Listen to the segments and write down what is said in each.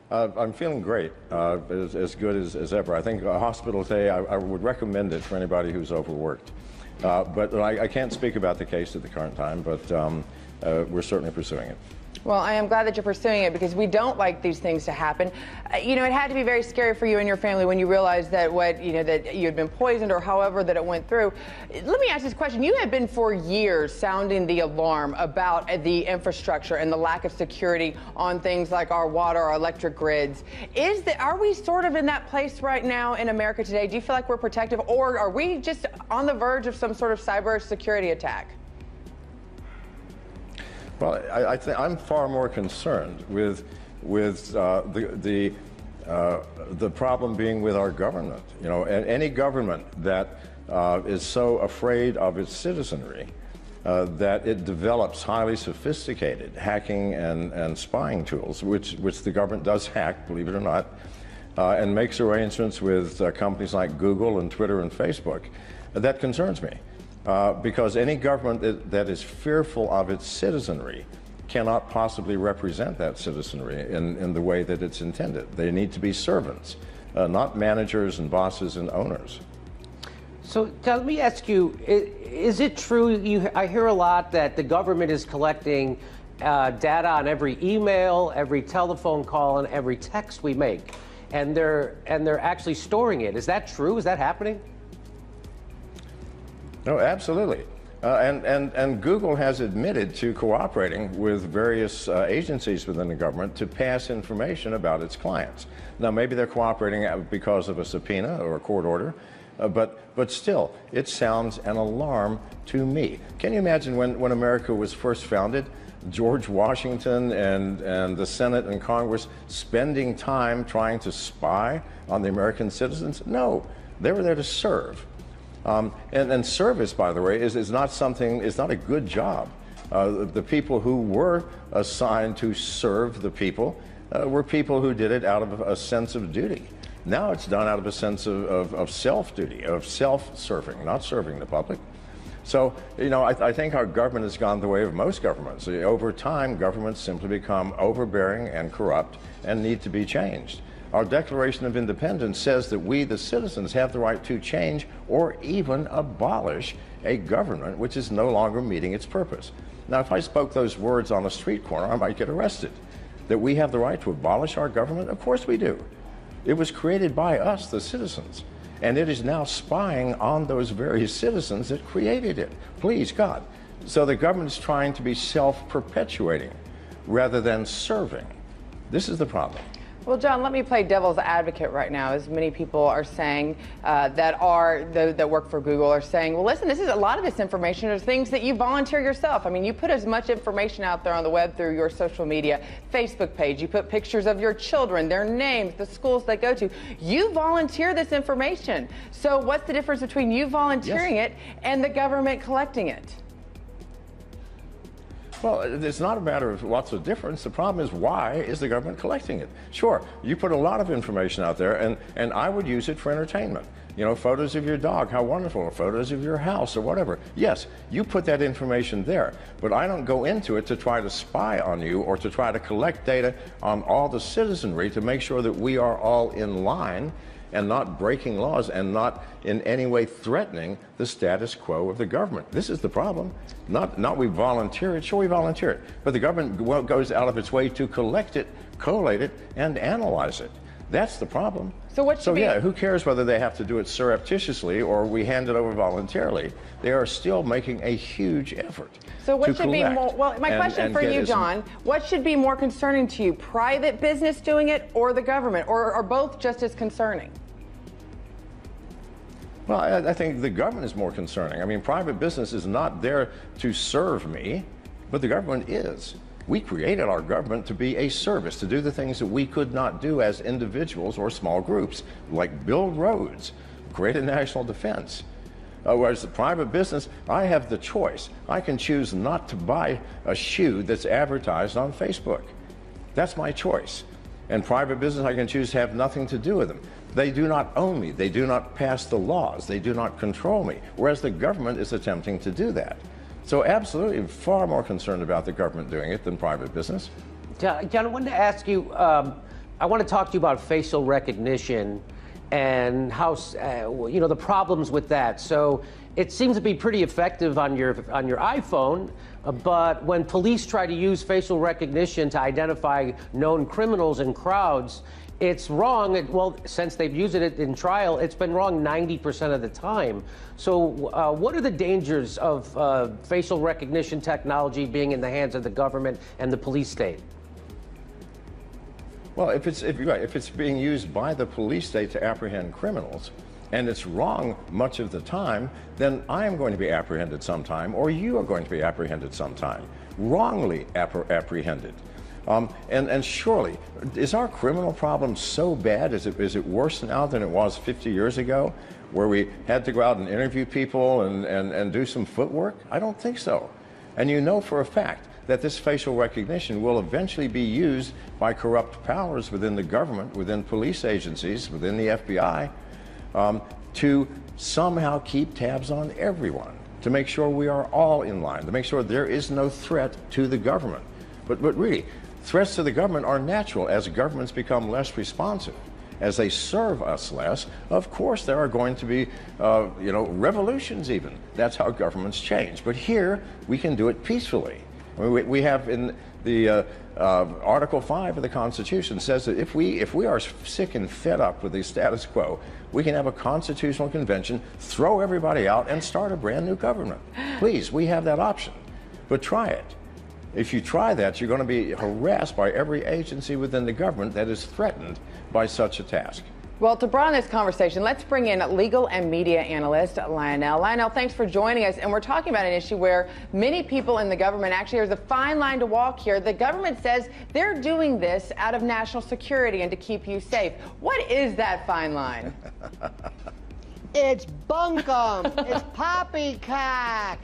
I'm feeling great, as good as ever. I think a hospital today, I would recommend it for anybody who's overworked. But I can't speak about the case at the current time, but we're certainly pursuing it. Well, I am glad that you're pursuing it because we don't like these things to happen. You know, it had to be very scary for you and your family when you realized that that you had been poisoned or however that it went through. Let me ask this question. You have been for years sounding the alarm about the infrastructure and the lack of security on things like our water, our electric grids. Are we sort of in that place right now in America today? Do you feel like we're protective, or are we just on the verge of some sort of cyber security attack? Well, I'm far more concerned with the problem being with our government. You know, and any government that is so afraid of its citizenry that it develops highly sophisticated hacking and spying tools, which the government does hack, believe it or not, and makes arrangements with companies like Google and Twitter and Facebook, that concerns me. Because any government that is fearful of its citizenry cannot possibly represent that citizenry in the way that it's intended. They need to be servants, not managers and bosses and owners. So let me ask you, is it true, I hear a lot that the government is collecting data on every email, every telephone call, and every text we make, and they're actually storing it. Is that true? Is that happening? No, absolutely. And Google has admitted to cooperating with various agencies within the government to pass information about its clients. Now, maybe they're cooperating because of a subpoena or a court order, but still, it sounds an alarm to me. Can you imagine when America was first founded, George Washington and the Senate and Congress spending time trying to spy on the American citizens? No, they were there to serve. And service, by the way, is not a good job. The people who were assigned to serve the people were people who did it out of a sense of duty. Now it's done out of a sense of self-duty, of self-serving, not serving the public. So, you know, I think our government has gone the way of most governments. Over time, governments simply become overbearing and corrupt and need to be changed. Our Declaration of Independence says that we, the citizens, have the right to change or even abolish a government which is no longer meeting its purpose. Now, if I spoke those words on a street corner, I might get arrested. That we have the right to abolish our government? Of course we do. It was created by us, the citizens, and it is now spying on those very citizens that created it. Please, God. So the government is trying to be self-perpetuating rather than serving. This is the problem. Well, John, let me play devil's advocate right now, as many people are saying that work for Google are saying, well, listen, a lot of this information are things that you volunteer yourself. I mean, you put as much information out there on the web through your social media, Facebook page. You put pictures of your children, their names, the schools they go to. You volunteer this information. So what's the difference between you volunteering it and the government collecting it? Well, it's not a matter of what's the difference. The problem is, why is the government collecting it? Sure, you put a lot of information out there, and I would use it for entertainment. You know, photos of your dog, how wonderful, or photos of your house, or whatever. Yes, you put that information there, but I don't go into it to try to spy on you or to try to collect data on all the citizenry to make sure that we are all in line and not breaking laws and not in any way threatening the status quo of the government. This is the problem. Not we volunteer it, sure we volunteer it, but the government goes out of its way to collect it, collate it, and analyze it. That's the problem. So yeah, who cares whether they have to do it surreptitiously or we hand it over voluntarily? They are still making a huge effort. So what should be more, well, my question for you, John, what should be more concerning to you, private business doing it or the government, or are both just as concerning? Well, I think the government is more concerning. I mean, private business is not there to serve me, but the government is. We created our government to be a service, to do the things that we could not do as individuals or small groups, like build roads, create a national defense. Whereas the private business, I have the choice. I can choose not to buy a shoe that's advertised on Facebook. That's my choice. And private business, I can choose to have nothing to do with them. They do not own me. They do not pass the laws. They do not control me. Whereas the government is attempting to do that. So absolutely far more concerned about the government doing it than private business. John, I wanted to ask you, I want to talk to you about facial recognition and how, the problems with that. So it seems to be pretty effective on your iPhone, but when police try to use facial recognition to identify known criminals in crowds, it's wrong. Well, since they've used it in trial, it's been wrong 90% of the time. So what are the dangers of facial recognition technology being in the hands of the government and the police state? Well, if it's being used by the police state to apprehend criminals, and it's wrong much of the time, then I am going to be apprehended sometime, or you are going to be apprehended sometime, wrongly apprehended. And surely, is our criminal problem so bad? Is it worse now than it was 50 years ago, where we had to go out and interview people and do some footwork? I don't think so. And you know for a fact that this facial recognition will eventually be used by corrupt powers within the government, within police agencies, within the FBI, to somehow keep tabs on everyone, to make sure we are all in line, to make sure there is no threat to the government. But really, threats to the government are natural as governments become less responsive. As they serve us less, of course there are going to be, revolutions even. That's how governments change. But here, we can do it peacefully. I mean, we have in the Article 5 of the Constitution says that if we are sick and fed up with the status quo, we can have a constitutional convention, throw everybody out, and start a brand new government. Please, we have that option. But try it. If you try that, you're going to be harassed by every agency within the government that is threatened by such a task. Well, to broaden this conversation, let's bring in legal and media analyst Lionel. Lionel, thanks for joining us. And we're talking about an issue where many people in the government, actually, there's a fine line to walk here. The government says they're doing this out of national security and to keep you safe. What is that fine line? It's bunkum. It's poppycock.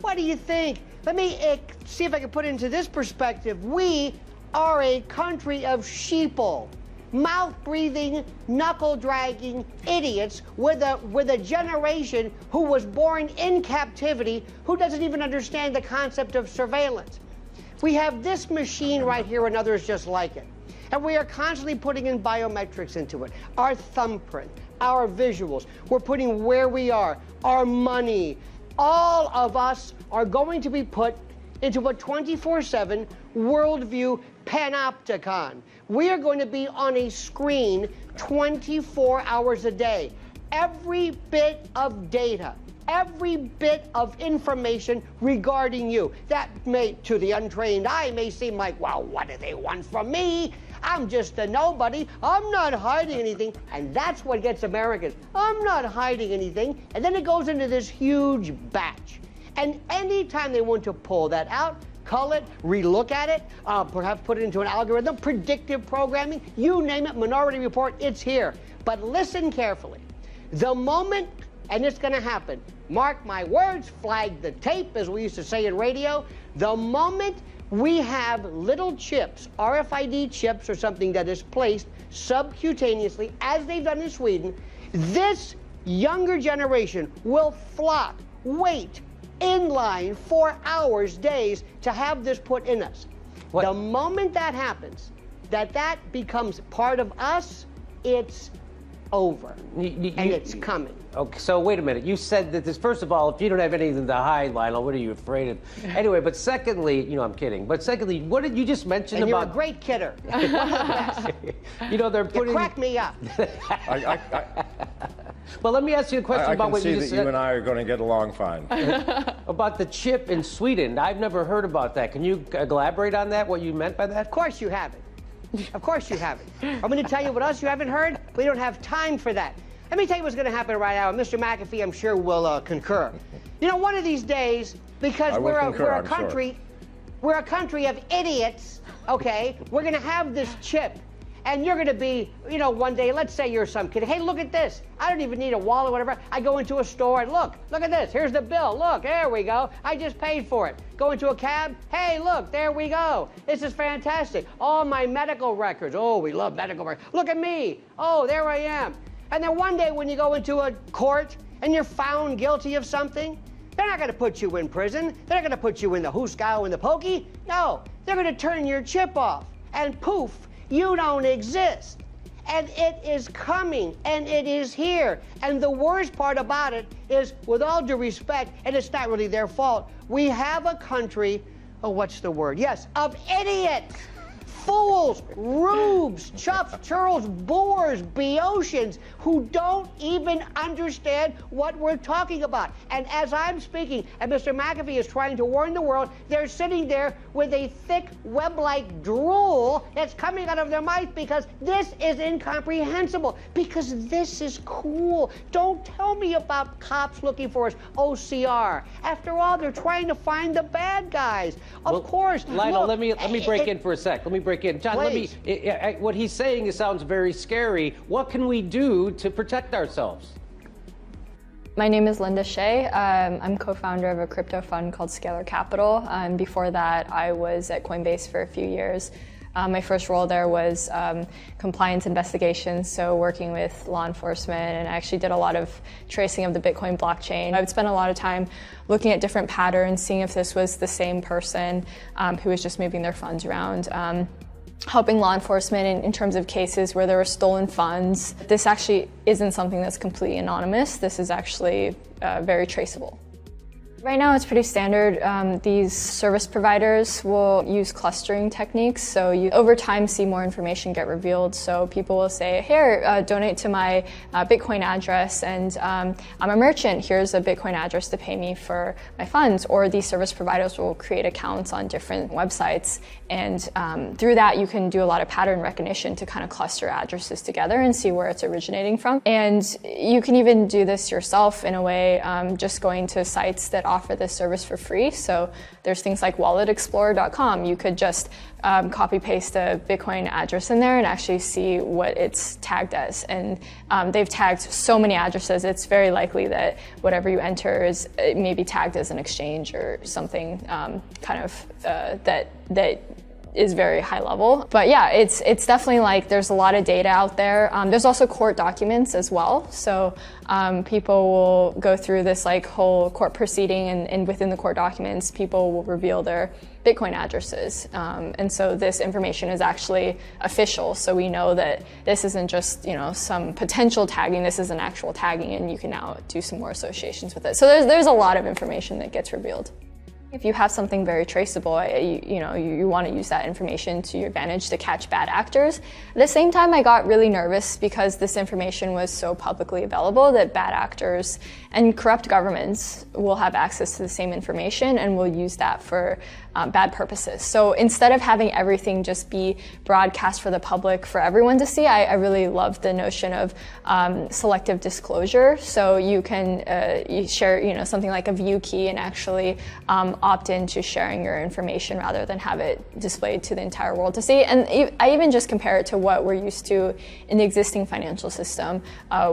What do you think? Let me see if I can put it into this perspective. We are a country of sheeple. Mouth-breathing, knuckle-dragging idiots with a generation who was born in captivity, who doesn't even understand the concept of surveillance. We have this machine right here and others just like it. And we are constantly putting in biometrics into it. Our thumbprint, our visuals. We're putting where we are, our money. All of us are going to be put into a 24/7 worldview panopticon. We are going to be on a screen 24 hours a day. Every bit of data, every bit of information regarding you. That may, to the untrained eye, may seem like, well, what do they want from me? I'm just a nobody. I'm not hiding anything. And that's what gets Americans. I'm not hiding anything. And then it goes into this huge batch. And anytime they want to pull that out, cull it, relook at it, perhaps put it into an algorithm, predictive programming, you name it, Minority Report, it's here. But listen carefully. The moment, and it's going to happen, mark my words, flag the tape, as we used to say in radio, the moment we have little chips, RFID chips or something that is placed subcutaneously, as they've done in Sweden, this younger generation will flock, wait, in line for hours, days, to have this put in us. What? The moment that happens, that becomes part of us, it's over. And it's coming. Okay, so wait a minute. You said that this, first of all, if you don't have anything to hide, Lionel, what are you afraid of? Anyway, but secondly, I'm kidding. But secondly, what did you just mention and about... you're a great kidder. They're putting... You crack me up. Well, let me ask you a question about what you just said. I can see that you and I are going to get along fine. About the chip in Sweden. I've never heard about that. Can you elaborate on that, what you meant by that? Of course you haven't. Of course you haven't. I'm going to tell you what else you haven't heard. We don't have time for that. Let me tell you what's going to happen right now. Mr. McAfee, I'm sure, will concur. One of these days, because we're a country of idiots, okay, we're going to have this chip. And you're going to be, one day, let's say you're some kid. Hey, look at this. I don't even need a wallet or whatever. I go into a store and look at this. Here's the bill. Look, there we go. I just paid for it. Go into a cab. Hey, look, there we go. This is fantastic. All my medical records. Oh, we love medical records. Look at me. Oh, there I am. And then one day when you go into a court and you're found guilty of something, they're not going to put you in prison. They're not going to put you in the hooskow and the pokey. No, they're going to turn your chip off. And poof, You don't exist. And it is coming, and it is here. And the worst part about it is, with all due respect, and it's not really their fault, we have a country, oh, what's the word? Yes, of idiots, fools, rubes, chuffs, churls, boors, Boeotians, who don't even understand what we're talking about. And as I'm speaking, and Mr. McAfee is trying to warn the world, they're sitting there with a thick web-like drool that's coming out of their mouth because this is incomprehensible, because this is cool. Don't tell me about cops looking for us, OCR. After all, they're trying to find the bad guys. Of course. Lionel, look, let me break in for a sec. Let me break in. John, please. what he's saying sounds very scary. What can we do to protect ourselves? My name is Linda Shea. I'm co-founder of a crypto fund called Scalar Capital. Before that, I was at Coinbase for a few years. My first role there was compliance investigations, so working with law enforcement, and I actually did a lot of tracing of the Bitcoin blockchain. I would spend a lot of time looking at different patterns, seeing if this was the same person who was just moving their funds around. Helping law enforcement in terms of cases where there were stolen funds. This actually isn't something that's completely anonymous. This is actually very traceable. Right now it's pretty standard. These service providers will use clustering techniques, so you over time see more information get revealed. So people will say, here, donate to my Bitcoin address, and I'm a merchant, here's a Bitcoin address to pay me for my funds. Or these service providers will create accounts on different websites, and through that you can do a lot of pattern recognition to kind of cluster addresses together and see where it's originating from. And you can even do this yourself in a way, just going to sites that offer this service for free. So there's things like walletexplorer.com. You could just copy paste a Bitcoin address in there and actually see what it's tagged as. And they've tagged so many addresses, it's very likely that whatever you enter is maybe tagged as an exchange or something that is very high level. But yeah, it's definitely like there's a lot of data out there. There's also court documents as well. So people will go through this like whole court proceeding, and within the court documents, people will reveal their Bitcoin addresses. And so this information is actually official. So we know that this isn't just, some potential tagging, this is an actual tagging, and you can now do some more associations with it. So there's a lot of information that gets revealed. If you have something very traceable, you want to use that information to your advantage to catch bad actors. At the same time, I got really nervous because this information was so publicly available that bad actors and corrupt governments will have access to the same information and will use that for bad purposes. So instead of having everything just be broadcast for the public, for everyone to see, I really love the notion of selective disclosure. So you can you share something like a view key and actually opt into sharing your information rather than have it displayed to the entire world to see. And I even just compare it to what we're used to in the existing financial system.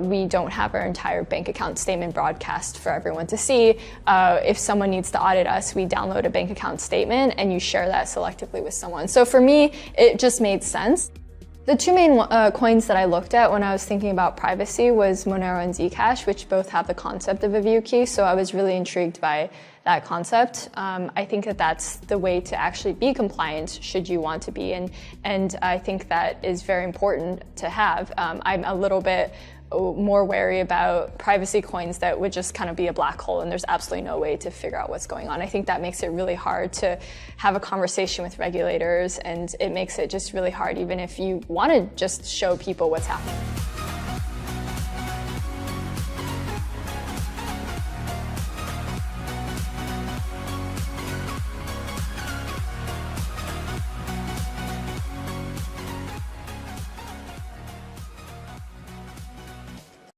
We don't have our entire bank account statement broadcast for everyone to see. If someone needs to audit us, we download a bank account statement and you share that selectively with someone. So for me, it just made sense. The two main coins that I looked at when I was thinking about privacy was Monero and Zcash, which both have the concept of a view key. So I was really intrigued by that concept. I think that that's the way to actually be compliant should you want to be. And I think that is very important to have. I'm a little bit more wary about privacy coins that would just kind of be a black hole and there's absolutely no way to figure out what's going on. I think that makes it really hard to have a conversation with regulators, and it makes it just really hard even if you want to just show people what's happening.